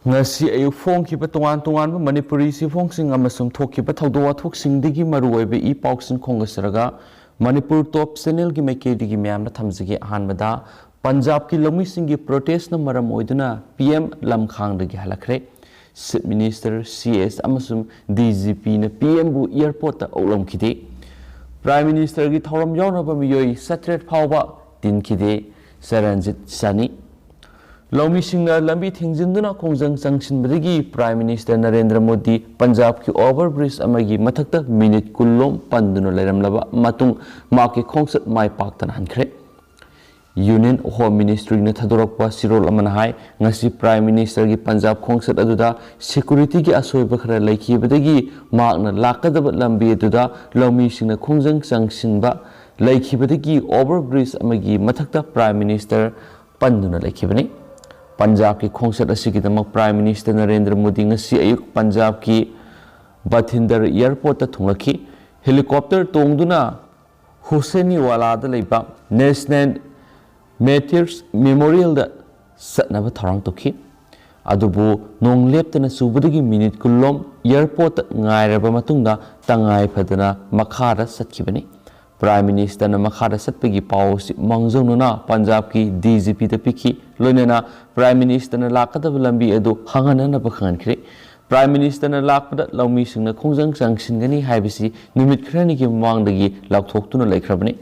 ngasi ayu phongkiba tongan manipuri sifhongsing amasung thokkiba thawdo wathoksingi maruoibe I pauksin khongasraga manipur top channel gi maikedi gi myamna thamjigi ahanbada punjab ki lomi singi protest na maram oiduna pm lamkhang dagi halakre chief minister cs amasung dgp na pm bu airport ta olam khide prime minister gi thoram yawna ba miyoi satret phawba tin khide saranjit sani Lomi Singha Lambi Thingzinduna Kongjang Sangshin Badagi Prime Minister Narendra Modi Punjab ki overbridge amagi mathakta minute kullom panduna leramlaba matung maki khongsat mai paktan hankre Union Home Ministry na thadorokpa sirol amana hai ngasi Prime Minister gi Punjab khongsat aduda security gi asoiba khara laiki badagi makna lakadaba lambi aduda Lomi Singha Kongjang Sangshin ba laiki badagi overbridge amagi mathakta Prime Minister panduna laiki bani Punjab की खोंसत असिगिदमक prime minister Narendra Modi ngasi ayuk Punjab की Bathinder airport ता थुंगखि helicopter तोंगदुना Hussainiwala दा लेबा national martyrs memorial दा सतनबा थरंग तोखि अदुबु नोंग लेप्तना सुबदगी मिनिट कुल्लोम airport ngairaba matungda tangai phadana makhara satkhibani Prime Minister na makhara satpagi pawsi mangjongna Punjab ki DGP ta pikhi loinana Prime Minister na lakadaba lambi adu hangana na bakhan khre Prime Minister na lakpada laumi singna khongjang sangsingani haibisi nimit khrani ki mangdagi lakthoktuna laikhrabani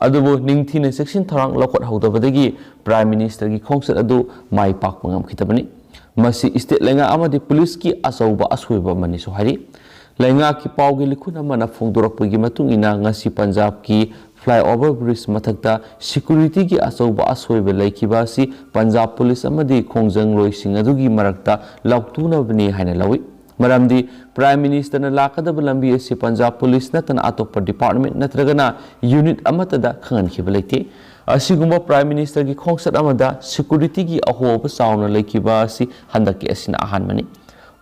adubu ningthina section tharang lokot haudabadagi Prime Minister ki khongsat adu mai pak pangam khitabani masi state lenga amadi police ki asauba ashoiba mani so hari Lainga ki paugi likhuna mana phongdorakpagi matung ina ngasi Punjab ki flyover bridge mathakta security ki asauba asoiba laikhiba si Punjab police amadi khongjang loising adugi marakta laktuna bani haina lawi maramdi Prime Minister na lakadaba lambi asi Punjab police natana atokpa department natragana unit amata da khangan khiba laite asigumba Prime Minister ki khongsat amada security ki ahoba sauna laikhiba si handaki asina ahanmani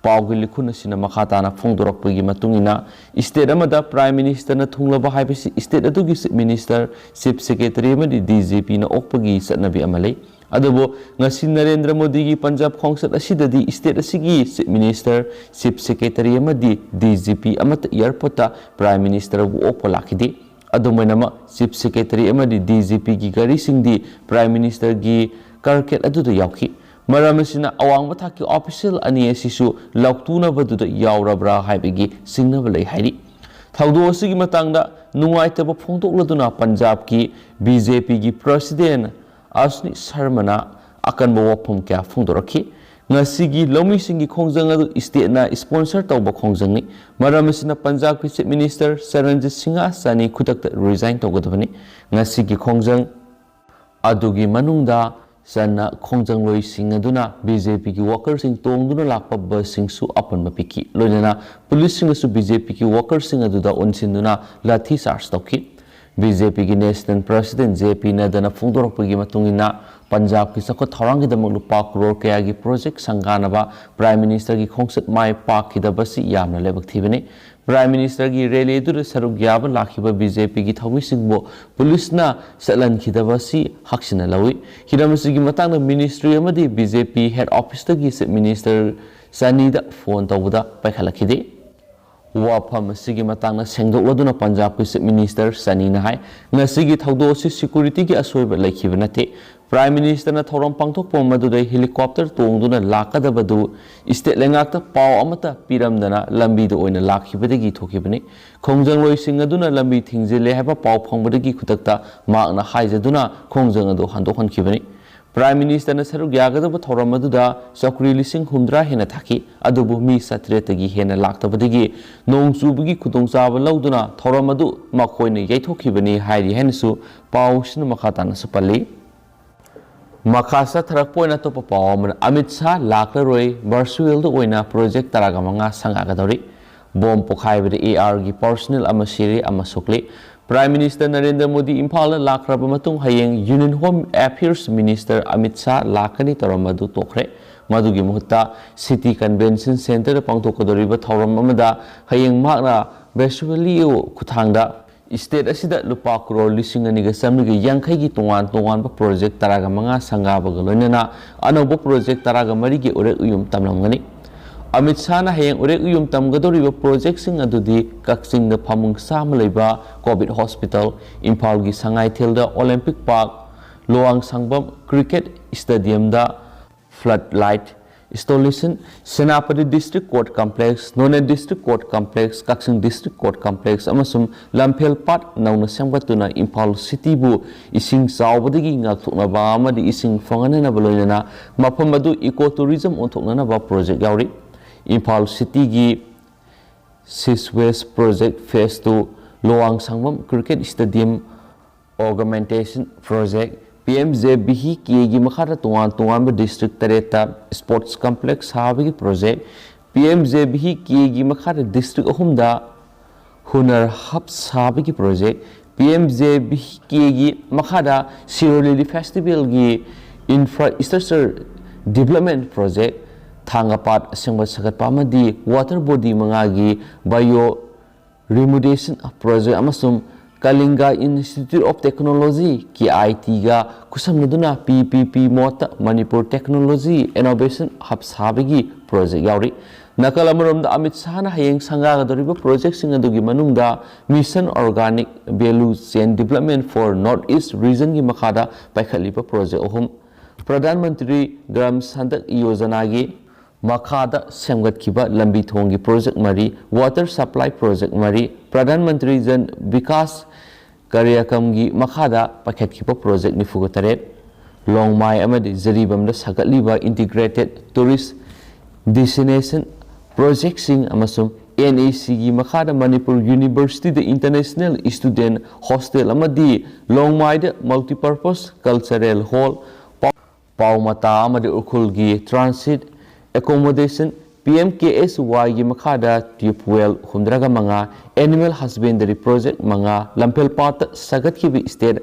Paugi likhuna sina makhatana phongdorakpagi matungina state amada Prime Minister na thunglaba haibisi state adugi minister chief secretary amadi DGP na okpagi satnabi amalai adubo ngasi Narendra Modi gi Punjab khongsat asidadi state asigi chief minister chief secretary amadi DGP amata airport ta Prime Minister bu okpa lakhidi adumainama chief secretary amadi DGP gi gari singdi Prime Minister gi karket aduda yauki Maramasina awang bathaki official ani asisu laktuna baduda yaurabra haibigi singnabale hairi thawdo asigi matangda nungaitaba phongtokladuna Punjab ki BJP gi president Asni Sharmana akanba wapum kya phongdorakhi ngasigi lomi singi khongjang adu state na sponsor tawba khongjang ni maramasina Punjab ki chief minister Saranjit Singha Sani khutakta resign tawgadabani ngasigi khongjang adugi manungda Sana khongjang loi singaduna BJP ki workers sing tongduna lakpa bus sing su apan mapiki loinana police sing su BJP ki workers sing aduda onsinduna lathi charge tokhi BJP ki national president JP Nadana phongdorakpagi matungina Punjab ki sakot tharangi damak lupa crore kaya gi project sanganaba Prime Minister ki khongsat mai pak khidabasi yamna lebak thibani Prime Minister ki rally dur saruk yaba lakhiba BJP ki thawi singbo police na salan khidabasi haksina lawi hiramasi gi matang ministry amadi BJP head office ta gi minister Sani da phone tawda paikhalakide wafam sigi matang sengdokladuna Punjab ki minister Sani na hai ngasigi thawdo si security ki asoiba laikhiba nate Prime Minister na thoram pangthokpa madudai helicopter tongduna lakadabadu state lengakta paw amata piramdana lambi da oina lakhibadagi thokibani khongjang loising aduna lambi thingjile haba paw phangbadagi khutakta makna haijaduna khongjang adu handokhan khibani Prime Minister na saruk yagadaba thoram aduda sakri lising humdra hena thaki adubu mi satretagi hena laktabadagi nongchubagi khudongchaba lauduna thoram adu makhoina yaithokibani hairi henasu pawsina makhatana supali Makasa tharak poina to papaw Amit Shah laklaroi virtual do oina project taragamanga sangagadori bom pokhai bide AR gi personal amasiri amasukli Prime Minister Narendra Modi Imphal lakraba matung hayeng Union Home Affairs Minister Amit Shah lakani taramadu tokre madugi muhutta City Convention Center pangtokadoriba thoram amada hayeng makna virtually kuthangda state असिदा लुपा करोड़ लिसिंग अनिगा समरिगा यांखैगी तोंगान तोंगान project तरागा मंगा संगाबगा लोइनना अनौब प्रोजेक्ट तरागा मरिगी उरेक उयुम तमलमगनी अमित शाह हयें उरेक उयुम तमगदोरिबा प्रोजेक्ट सिंग अदुदी कक्सिंग फमुंग साम लेबा कोविड हॉस्पिटल इम्फाल की संगाइथेलदा olympic park Luwangsangbam cricket stadium दा flood light installation Senapati district court complex Noney district court complex Kakching district court complex अमसुम लम्फेल पाट नौना सेंगबतुना इम्फाल सिटी बु इसिंग चावबदगी ngakthoknaba amadi ising fanganana loinana mafam adu eco tourism ओंथोकनना प्रोजेक्ट यावरी इम्फाल सिटी की सिस waste project phase 2 Luwangsangbam cricket stadium augmentation project PMJBH की मखादा तोंगान तोंगान डिस्ट्रिक्ट तरेता स्पोर्ट्स कॉम्प्लेक्स साबगी प्रोजेक्ट PMJBH की मखादा डिस्ट्रिक्ट अहुमदा हुनर हब साबगी प्रोजेक्ट PMJBH की मखादा सिरोलिली फेस्टिवल की इंफ्रास्ट्रक्चर डेवलपमेंट प्रोजेक्ट थांगापाट असेंबल सगतपामदी वाटर बॉडी मंगागी बायो रिमुडेशन प्रोजेक्ट अमसुम कलिंगा इंस्टीट्यूट ऑफ टेक्नोलॉजी की IT गा कुसमनदुना PPP मोत मणिपुर टेक्नोलॉजी इनोवेशन हब साबगी प्रोजेक्ट यावरी नकल अमरोमदा अमित शाह हयेंग संगागदोरिबा प्रोजेक्ट सिंग अदुगी मनुंगदा mission organic value chain development for north east region की मखादा पाइखलिबा प्रोजेक्ट अहुम प्रधानमंत्री ग्राम सड़क योजना की मखादा सेमगतखिबा लंबी थोंगी प्रोजेक्ट मरी वाटर सप्लाई प्रोजेक्ट मरी प्रधानमंत्री जन विकास कार्यक्रम की मखादा पाइखतखिबा प्रोजेक्ट 93 लोंगमाई अमदी जरीबम सगतलिबा इंटीग्रेटेड टूरिस्ट डेस्टिनेशन प्रोजेक्ट सिंग अमसुम NAC की मखादा Manipur university international student hostel अमदी लोंगमाई मल्टीपर्पज कल्चरल हॉल पाउमता अमदी उखुल की ट्रांसिट accommodation PMKSY की मखादा ट्यूबवेल हुंद्रगा मंगा एनिमल हस्बेंडरी प्रोजेक्ट मंगा लंपेल पाट सगत की भी state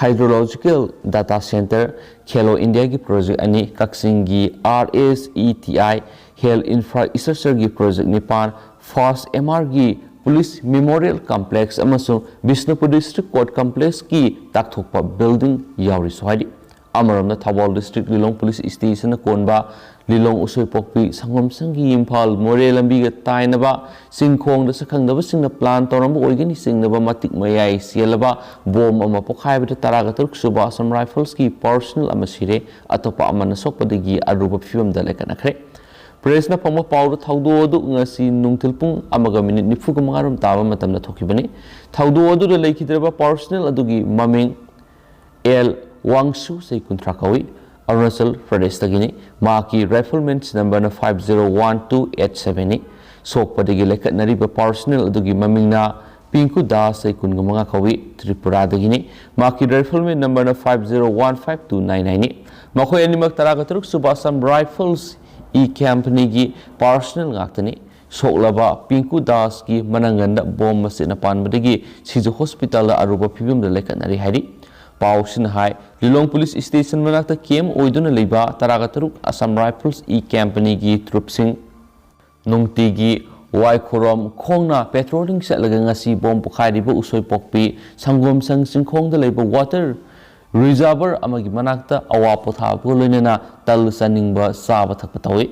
hydrological data centre Khelo India की प्रोजेक्ट अनि कक्सिंग की RSETI हेल्थ इंफ्रास्ट्रक्चर की प्रोजेक्ट निपान फर्स्ट MR की पुलिस मेमोरियल कॉम्प्लेक्स अमसुम बिष्णुपुर डिस्ट्रिक्ट कोर्ट कॉम्प्लेक्स की ताकथोकपा बिल्डिंग यावरी सोहाइदी अमरम Thoubal district Lilong police station कोनबा लिलोंग उसोईपोकपी संगम संगी इम्फाल मोरे लंबी ताइनबा सिंखोंग सखंगदब सिंगना प्लान तौरम ओइगनी सिंगनबा मतिक मयाई सेलबा बोम अमा पोखाइबद तरागा तरुक सुबा असम राइफल्स की पर्सनल अमा सिरे अतोपा अमन सोकपदगी अरुब फिवमदा लेकनखरे प्रेसना फम पाउद थौदोदु ngasi nungtil pung amaga minute nifuga mangarum taba matamna thokibani थौदोदु द लेखिद्रबा पर्सनल अदुगी ममिंग L वांगसु से कुंत्रा कवी अरुणाचल प्रदेश तगिनी मा की राइफलमैन नंबर 501287 सोकपदगी लेखनरिबा पर्सनल अदुगी ममिंगना पिंकु दास से कुनगमंगा कवी त्रिपुरा दगिनी मा की राइफलमैन नंबर 50152999 मखोय अनिमक तरागतरुक सुबासम राइफल्स ई कंपनी की पर्सनल गाक्तनी सोलबा पिंकु दास की मनंगंदा बॉम्ब मसिना पानबदगी सिजु हॉस्पिटल अरुबा फिबम लेखनरि हाइरी पाउसिन हाई लिलोंग पुलिस स्टेशन मनाक्ता केम ओइदुना लेबा तरागतरुक असम राइफल्स ई कंपनी की ट्रुपसिंग नुंगतीगी वाइखोरम खोंगना पेट्रोलिंग चलगा ngasi बॉम्ब पुखाइरिबा उसोइपोकपी संगोम संग सिंखोंगदा लेबा वाटर रिजर्वर अमगी मनाक्ता अवा पोथाबो लोइनना तल सनिंगबा साबा थकपा तौई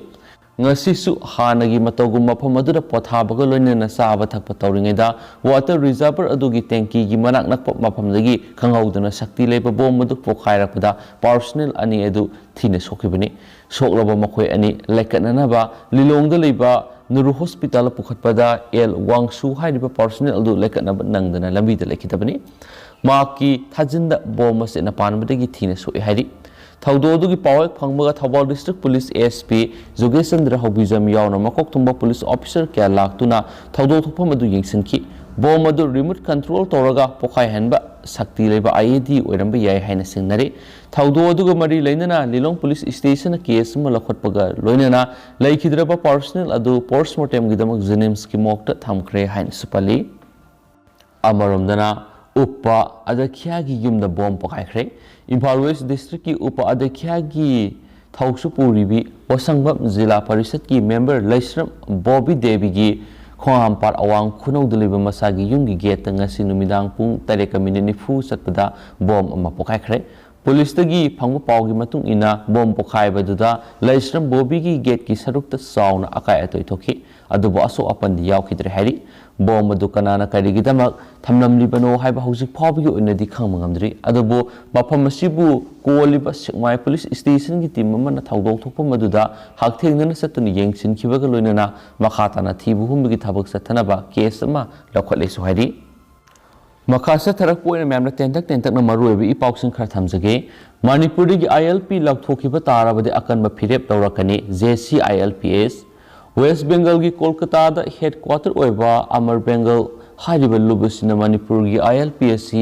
ngasisu hanagi matogum mafam adura pothabaga loinena saaba thakpa tawringeida water reservoir adugi tanki gi manak nakpa mafamdagi khangauduna shakti leba bom adu pokhairakpada personnel ani adu thine sokibani soklaba makhoi ani lekatnanaba lilongda leba nuru hospital pukhatpada L wangsu hairiba personnel adu lekatnaba nangdana lambi da lekhitabani maki thajinda bom masena panbadagi thine soi hairi थौदोदु की power फंगबगा Thoubal district police SP जोगेश चंद्र हौबिजम यावना मकोक थुंबा police officer क्या लाक्तुना थौदो थोफम अदु यंगसनखी बॉम अदु रिमोट कंट्रोल तौरगा पोखाय हनबा शक्ति लेबा IED ओइरंबा याय हाइना सिंगनरे थौदो अदुगा मरी लैनना लिलोंग पुलिस स्टेशन केस म लखटपगा लोइनना लैखिद्रबा पर्सनल अदु पोस्टमार्टम गिदमक जेनिम्स की मोक्ता थमख्रे हाइन सुपली अमरमदना उपा अदखिया की युमदा बॉम्ब पकाइख्रे इम्फाल वेस्ट डिस्ट्रिक्ट की उपा अदखिया की थौसुपुरीबी वसंगबम जिला परिषद की मेंबर लैश्रम बॉबी देवी की Khongampar awang khunauda leba masagi yumgi gate ngasi numidang pung 8:40 satpada bom ama pokhaikhre. Police tagi phangba pawgi matung ina bom pokhaibaduda Laisram Bobby gi gate ki sarukta sauna akai atoi thoki adubo aso apan di yaukidre hari bom adu kanana karigidamak thamnamlibano haiba hojik phawbi onadi khangmangamdri adubo mafam asibu koliba sikmai police station gi team amana thawdok thokpa maduda hakthengna satuni yengsin khibaga loinana makhatana thibu humbi thabak sathanaba case ama lakhole su hari Makasa tarak po na memna tentak na maruebi ipauksin khar thamjage Manipur gi ILP lakthokiba tarabade akan ma phirep tawrakani JCILPS West Bengal gi Kolkata da headquarter oiba Amar Bengal hariba lubusina Manipur gi ILPS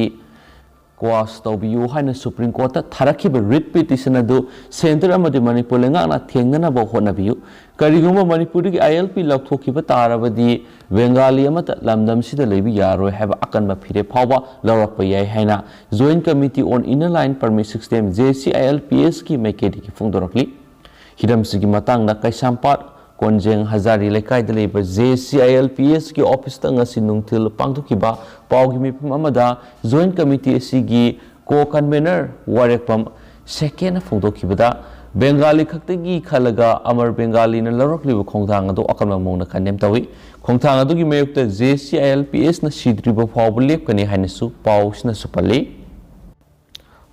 Kwas tawbiyu haina Supreme Court tharakhiba writ petition adu center amade Manipur lenga na thengnana ba honabiyu karigumba Manipur gi ILP lakthokiba tarabadi Bengali amata lamdam sida lebi yaroi haba akan ma phire phawba lawrakpa yai haina Joint Committee on Inner Line Permit System JCILPS ki maikedi ki phungdorakli hiram sigi matang na Kaisampat Konjeng Hazari Lekai Deliver JCILPS ki office tanga sinungtil pangtukiba pawgi mipum amada Joint Committee sigi co-convener warekpam second phungdokibada Bengali khaktagi khalaga Amar Bengali na larokliba khongthang ado akamang mongna khanem tawi khongthang ado gi mayukta JCILPS na sidriba phawbu lepkani hainasu pawsna supali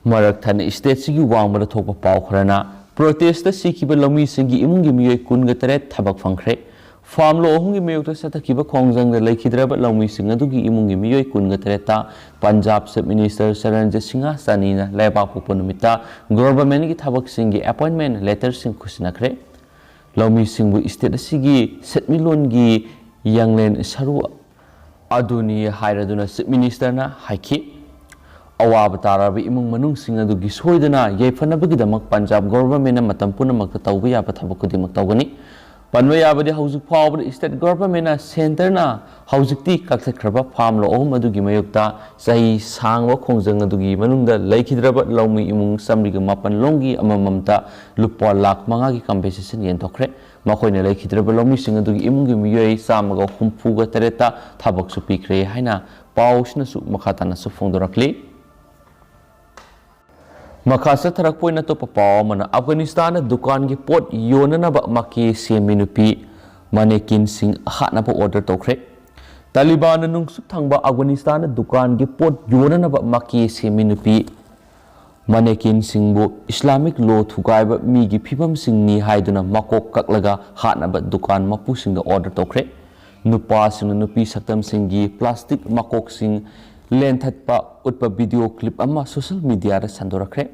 marak thana state sigi wangmada thokpa paw khrana Protest the Sikiba Lomi Singi Imungi Mui Kungatare Tabak Funkre. Farm law Hungi Muyota Satakiba Kongjang the Lake Hidraba Lomi Singadugi Imungi Mui Kungatareta, Punjab Sub Minister Saranja Singha Sanina, Leba Pupunumita, Government Tabak Singi appointment letters in Kusinakre. Lomi Singu State Sigi, Setmilongi, Younglen Saru Aduni Hiraduna Sub Minister na Haiki. Awab tarabi imung manung singa du gisoidana yefanabagidamak Punjab government na matampuna magta tawbi yaba thabakudi magtawgani panwa yabadi haujuk phawbad state government na center na haujukti kakthakhraba farm lo ohum adugi mayukta sahi sangwa khongjang adugi manungda laikhidraba laumi imung samriga mapan longi amamamta lupa lakh manga gi compensation yen thokre makoina laikhidraba laumi singa adugi imungi miyoi samaga humpuga tereta thabak su pikre haina pausna su makhatana su phongdorakli Makasa tarak poin na to papaw mana Afghanistan na dukan gi pot yona na ba maki seminupi manekin sing hat na po order tokre Taliban na nung suthang ba Afghanistan na dukan gi pot yona na ba maki seminupi manekin sing bo Islamic law thugai ba mi gi phibam sing ni haiduna makok kaklaga hat na ba dukan mapu sing da order tokre nupa sing nupi saktam sing gi plastic makok sing Lenthat pa utpa video clip ama social media ra sandorakre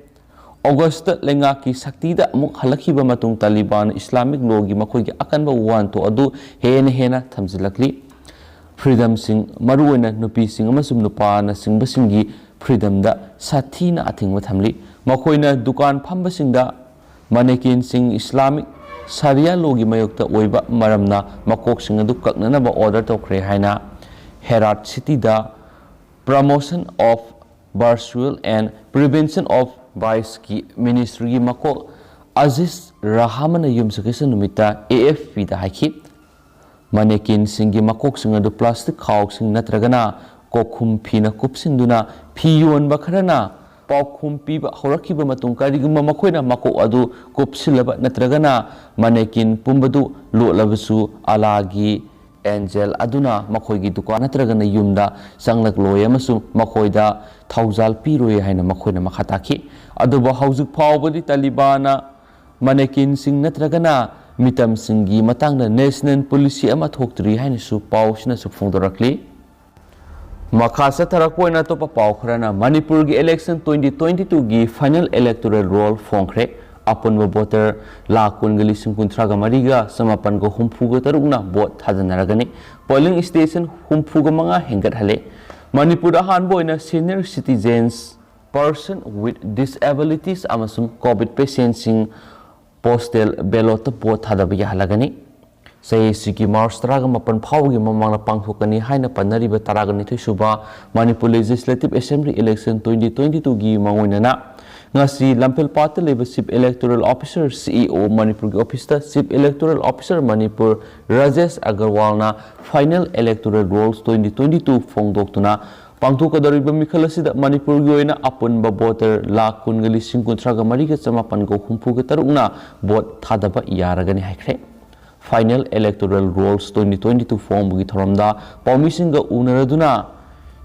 August lenga ki sakti da amuk halakhiba matung Taliban Islamic law gi makhoi gi akan ba wan to adu hena thamjilakli freedom sing maruina nupi sing amasum nupa na singba singi freedom da sathi na athingwa thamli makhoina dukan phamba singda manekin sing Islamic Sharia law gi mayokta oiba maramna makok sing adu kaknana ba order tokre haina Herat city da Promotion of Virtual and Prevention of Vice ki Ministry Mako Aziz Rahamana Yumsakisa Numita AFP da Haki Manekin Singi Makok Singadu Plastic Housing Natragana Kokum Pina Kupsinduna Piyuan Bakarana Paukum Piba Horakiba Matungkariguma Makoina Mako Adu Kupsilaba Natragana Manekin Pumbadu Lulabasu Alagi Angel aduna makhoi gi dukan natragana yumda sanglak loya masu makhoi da thaujal piroi haina makhoi na makhataki aduba haujuk phawbadi Talibana manekin sing natragana mitam singi matangna national policy ama thoktri haina su pausna su phongdorakli makhasa tarakpoina to pa paw khrana Manipur gi election 2022 gi final electoral roll phongkhre apun voter lakun gali singkuntra ga mariga samapan go humpuga tarugna bot thajanaragani polling station humpuga manga hengat hale Manipur han boina senior citizens person with disabilities amasum covid patients sing postal ballot bot thadabiya halagani say sigi March taraga mapan phawgi mamangna pangthokani haina panariba taragani thusuba Manipur Legislative Assembly election 2022 gi mangoinana ngasi lampel pat leba chief electoral officer CEO Manipur ki office ta chief electoral officer Manipur Rajesh Agarwal na final electoral rolls 2022 phongdoktuna pangthokadariba mikhal asida Manipur gi oina apunba voter lakh kungali singkunthraga mariga chamapan go humpu ga tarukna vote thadaba yaragani haikre final electoral rolls 2022 form gi thoramda paumisinga unaraduna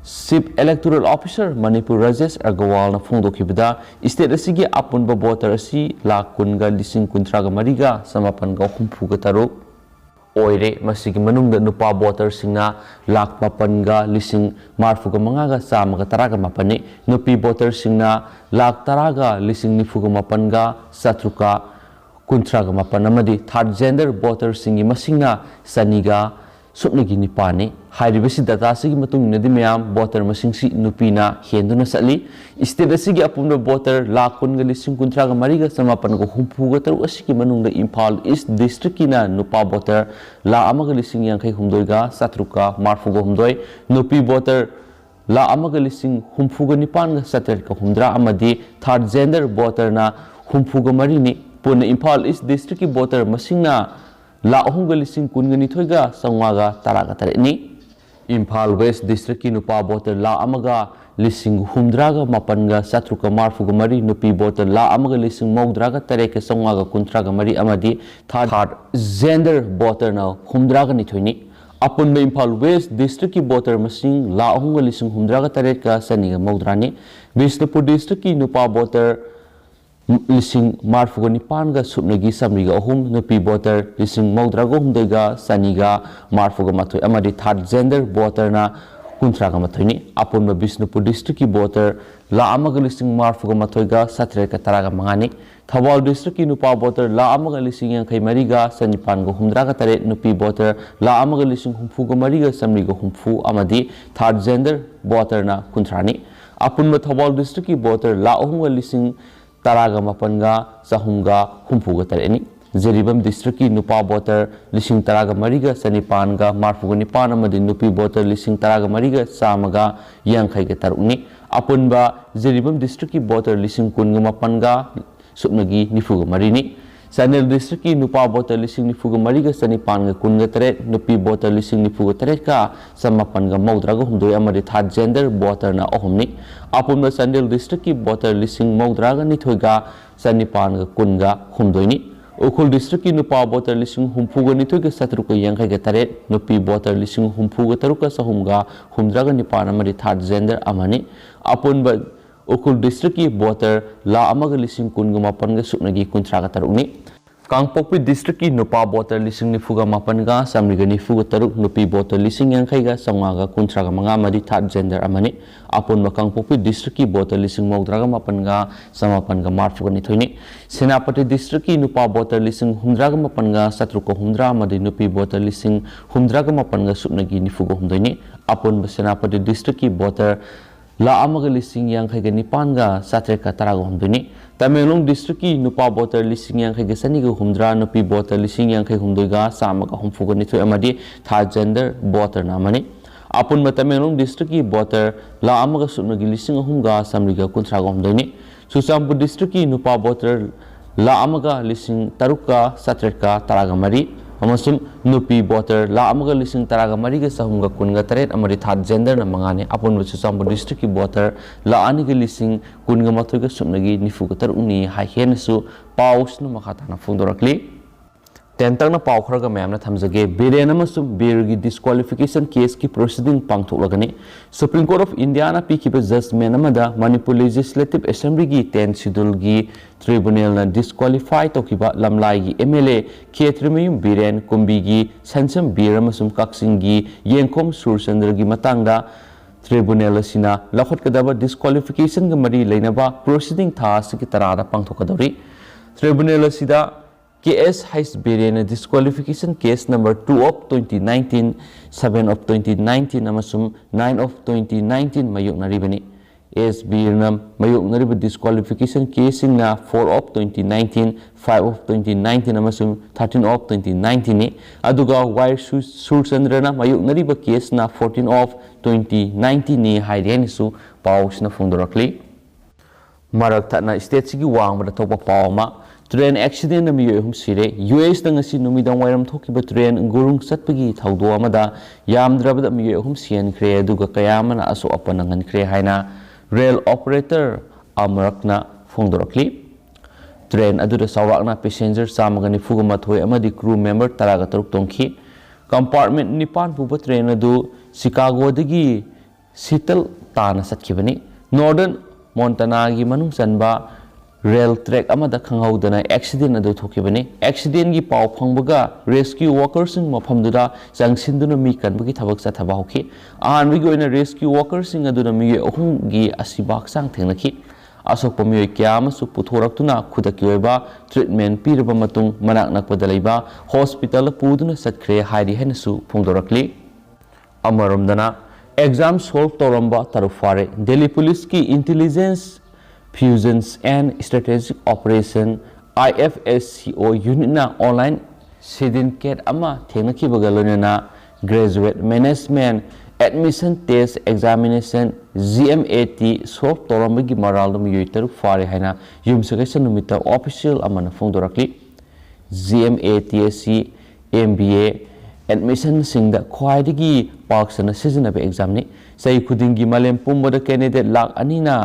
Chief Electoral Officer Manipur Rajesh Agarwal na phongdokhibada state asigi apunba voter asi lakh kunga lising kunthraga mariga samapan ga humpu ga taruk oire masigi manungda nupa voter singna lakh mapan ga lising marfu ga manga ga chama ga tara ga mapani nupi voter singna lakh tara ga lising nifu ga mapan ga satruka kunthraga mapan amadi third gender voter singi masingna saniga supnagi nipani hairibasi data sigi matung nadi mayam voter masing si nupina henduna sali state asigi apumna voter lakh kunga lising kunthraga mariga samapan go humpu ga taru asigi manungda Imphal East District kina nupa voter la amaga lising yangkai humdoi ga satruka marfu ga humdoi nupi voter la amaga lising humpu ga nipan ga sater ka humdra amadi third gender voter na humpu ga marini puna Imphal East District ki voter masingna la ahunga lising kungani thoiga sangwaga taraga tareni Imphal West District ki nupa voter la amaga lising humdraga mapanga satruka marfuga mari nupi voter la amaga lising maudraga tareka sangwaga kuntraga mari amadi third gender voter na humdraga ni thoini apun Imphal West District ki voter masing la ahunga lising humdraga tareka saniga maudrani Bishnupur District ki nupa voter lising marfuga nipanga supnagi samriga ahum nupi voter lising maudraga humdega saniga marfuga mathoi amadi third gender voter na kuntraga mathoi ni apunba Bishnupur District ki voter la amaga lising marfuga mathoi ga satre ka taraga mangani Thawal District ki nupa voter la amaga lising yang kai mariga sanipan go humdraga tare nupi voter la amaga lising humfuga mariga samriga humfu amadi third gender voter na kuntrani apunba Thawal District ki voter la ahunga lising taraga mapanga sahunga humpuga tareni Jeribam District ki nupa voter lising taraga mariga sanipan ga marfuga nipan amadi nupi voter lising taraga mariga samaga yangkai ga tarukni apunba Jeribam District ki voter lising kunga mapanga supnagi nifuga marini Sanel District ki nupa voter lising nifuga mariga sanipan ga kunga taret nupi voter lising nifuga taret ka samapan ga maudraga humdoi amadi third gender voter na ohumni apunba Sanel District ki voter lising maudraga nithoiga sanipan ga kunga humdoini Ukul District ki nupa voter lising humfuga nithoiga satruka yangkai ga taret nupi voter lising humfuga taruka sahumga humdraga nipan amadi third gender amani apunba Ukul District ki voter la amaga lising kunga mapan ga supnagi kuntraga tarukni Kangpokpi District ki nupa voter lising nifuga mapan ga samriga nifuga taruk nupi voter lising yangkai ga sangwaga kuntraga manga madi third gender amani apunba Kangpokpi District ki voter lising maudraga mapan ga samapan ga marfuga nithoini Senapati District ki nupa voter lising humdraga mapan ga satruka humdra amadi nupi voter lising humdraga mapan ga supnagi nifuga humdoini apunba Senapati District ki voter la amaga lising yangkai ga nipan ga satreka taraga humdoini Tamenglong District ki nupa voter lising yangkai ga saniga humdra nupi voter lising yangkai humdoiga samaga humfuga nithoi amadi third gender voter namani apunba Tamenglong District ki voter la amaga supnagi lising ahumga samriga kuntraga humdoini Chuchampur District ki nupa voter la amaga lising taruka satreka taraga mari amasum nupi voter la amaga lising taraga mariga sahumga kunga taret amari third gender na mangani apunba Chuchampur District ki voter la aniga lising kunga mathoiga supnagi nifuga taruni haihenasu paus na makhatana phongdorakli Tentang na pau kharaga mayam na thamjage Biren amasum Bir gi disqualification case ki proceeding pangthoklagani Supreme Court of India na pikiba judgment amada Manipur Legislative Assembly gi 10 schedule gi tribunal na disqualify tokiba lamlai gi MLA Khetrimayum Biren Kumbi gi Sansam Bir amasum Kaksing gi Yengkom Surchandra gi matangda tribunal asina lakhotkadaba disqualification ga mari leinaba proceeding tha asiki tarada pangthokadori tribunal asida KS Hais Biren disqualification case number 2 of 2019, 7 of 2019, amasum 9 of 2019 mayuk naribani. S Birenam mayuk nariba disqualification case na 4 of 2019, 5 of 2019, amasum 13 of 2019 ni. Aduga Y Surchandra na mayuk nariba case na 14 of 2019 ni hairianisu paus na phongdorakli. Marak thana state sigi wang bada thokpa pawma train accident na miyoi hum sire US da ngasi numidang wairam thokiba train gurung satpagi thawdo amada yamdrabada miyoi hum sian khre aduga kayamana aso apana ngan khre haina rail operator amarakna phongdorakli train aduda sawrakna passenger samagani fugama thoi amadi crew member taraga taruk tongki compartment nipan puba train adu Chicago dagi Seattle tana satkibani Northern Montana gi manung sanba rail track amada khanghaudana accident adu thokibani accident gi paw phangbaga rescue workers sing maphamduda changsinduna mi kanbagi thabak sa thaba hoki an wi goina rescue workers sing aduna mi ohum gi asibak sang thengnaki asok pami kyam su puthoraktuna khudaki oiba treatment piraba matung manak nakpada leiba hospital puduna satkhre hairi henasu phongdorakli amaromdana exam solve toramba tarufare Delhi police ki intelligence fusions and strategic operation IFSCO unit na online certificate ama thenaki bagalona graduate management admission test examination GMAT solve toramba gi maral dum yoiter fare haina yumsagation numita official amana phongdorakli GMAT MBA admission singda khwaidagi paksana seasonable exam ni sai khudingi malem pumbada candidate lak anina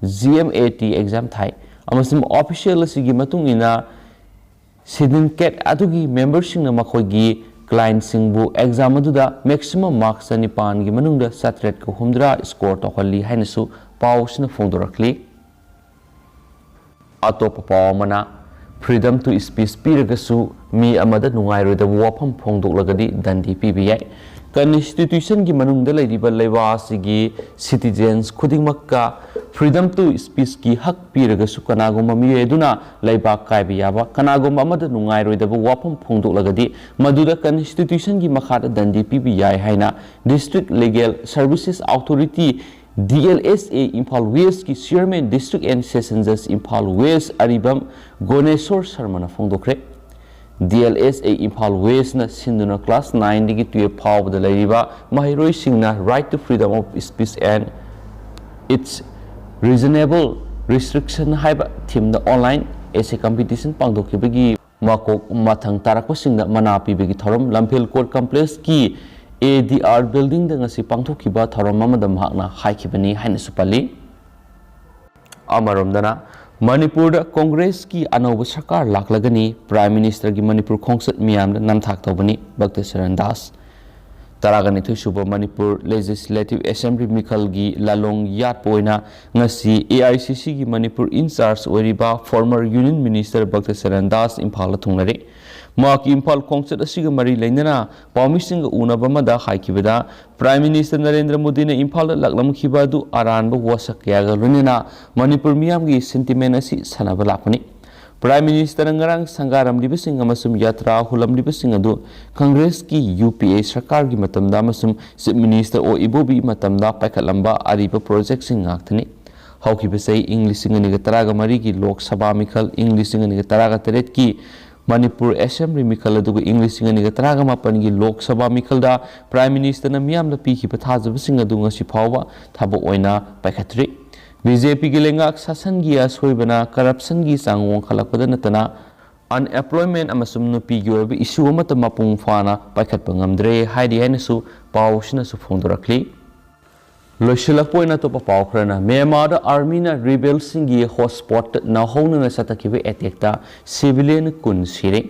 GMAT exam thai amasum official sigi matung ina certificate adugi member singna makhogi client singbu exam aduda maximum marks ani pan gi manungda satret ko humdra score to khali hainasu pawsna phongdorakli atop pawmana freedom to speech piragasu mi amada nungai roida wafam phongdoklagadi dandi pbi constitution gi manungda leiriba leiwa sigi citizens khudingmakka freedom to speech ki hak piragasu kanagoma mi eduna leiba kaibi yaba kanagoma amada nungai roida wafam phongdoklagadi maduda constitution gi makhada dandi pbi haina district legal services authority DLSA Imphal West ki Chairman District and Session Judge Imphal West Aribam Goneshwar Sharma na phongdokre DLSA Imphal West na sinduna class 9 digi 12 phawbada leiriba mahiroi singna right to freedom of speech and its reasonable restriction haiba theme the online essay competition pangdokibagi makok mathang tarakpa singna mana pibagi thoram Lamphel Court Complex ki ADR building da ngasi pangthokiba thoram amada mahakna haikibani haina supali amaromdana Manipur da Congress ki anauba sarkar laklagani Prime Minister gi Manipur khongsat miyam da namthak tawbani Bhakta Saran Das taragani thusuba Manipur Legislative Assembly Mikhal gi lalong yat poina ngasi AICC gi Manipur in charge oriba former Union Minister Bhakta Saran Das Imphal thungnare Mark Imphal Kongsat asiga mari leinana Pawmising unaba mada haikibada Prime Minister Narendra Modi na Imphal laklam khibadu aranba wasak yaga lunina Manipur miyam gi sentiment asi sanaba lakani Prime Minister ngarang sangaram libasing amasum yatra hulam libasing adu Congress ki UPA sarkar gi matamda amasum Chief Minister o ibobi matamda paikhatlamba ariba project sing ngaktani haukibasai English ngani ga taraga mari gi Lok Sabha Mikhal English ngani ga taraga teret ki Manipur Assembly Mikhal aduga English ngani ga taraga mapan gi Lok Sabha Mikhal da Prime Minister na miyam la piki pathajabasing adu ngasi phawba thabo oina paikhatri BJP gi lengak sasan gi asoibana corruption gi sangwong khalakpada natana unemployment amasum nupi gi obi issue amata mapung fana paikhatpa ngamdre haidi hainasu pawsina su phongdorakli Loshilakpoina to Paukhrana, Myanmar Army na rebels singi hotspot na hona na satakibe attack civilian kun sire.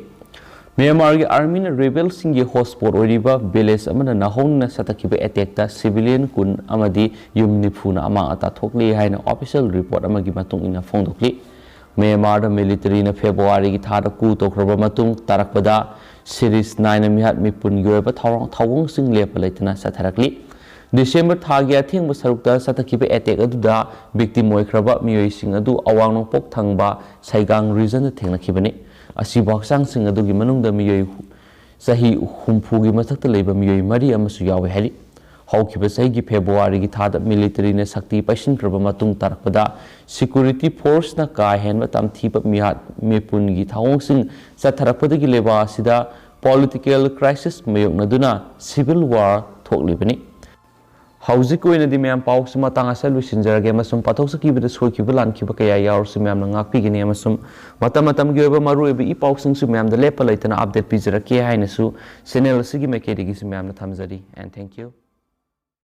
Myanmar Army na rebels singi hotspot oriba village amana na hona na satakibe attack civilian kun amadi yumnipuna ama ata thokli haina official report amagi matung ina phongdokli. Myanmar military na February gi thada ku tokraba matung tarakpada series 9 mihat mipun yoba thawong sing lepa leitana satharakli. December thagi atheng ba sarukta satakibe attack aduda victim oikraba miyoi sing adu awang nongpok thangba saigang region da thengnakibani asi baksang sing adu gi manungda miyoi sahi humpu gi mathakta leiba miyoi mari amasu yawe hali haukiba sahi gi February gi thada military ne sakti pashin kraba matung tarakpada security force na ka hen ba tam thiba mihat mepun gi thawong sing satharakpada gi leba sida political crisis mayok naduna civil war thoklibani ꯍꯧꯖꯤꯛ ꯑꯣꯏꯅꯗꯤ ꯃꯌꯥꯝ ꯄꯥꯎꯁꯤ ꯃꯇꯥꯡ ꯑꯁꯤꯗ ꯂꯣꯏꯁꯤꯟꯖꯔꯒꯦ ꯑꯃꯁꯨꯡ ꯄꯥꯊꯣꯛꯆꯈꯤꯕꯗ ꯁꯣꯏꯈꯤꯕ ꯂꯥꯟꯈꯤꯕ ꯀꯌꯥ ꯌꯥꯎꯔꯁꯨ ꯃꯌꯥꯝꯅ ꯉꯥꯛꯄꯤꯒꯅꯤ ꯑꯃꯁꯨꯡ ꯃꯇꯝꯒꯤ ꯑꯣꯏꯕ ꯃꯔꯨꯑꯣꯏꯕ ꯏ ꯄꯥꯎꯁꯤꯡꯁꯨ ꯃꯌꯥꯝꯗ ꯂꯦꯞꯄ ꯂꯩꯇꯅ ꯑꯞꯗꯦꯠ ꯄꯤꯖꯔꯛꯀꯦ ꯍꯥꯏꯅꯁꯨ ꯆꯦꯅꯦꯜ ꯑꯁꯤꯒꯤ ꯃꯥꯏꯀꯩꯗꯒꯤꯁꯨ ꯃꯌꯥꯝꯅ ꯊꯝꯖꯔꯤ ꯑꯦꯟ ꯊꯦꯡꯛ ꯌꯨ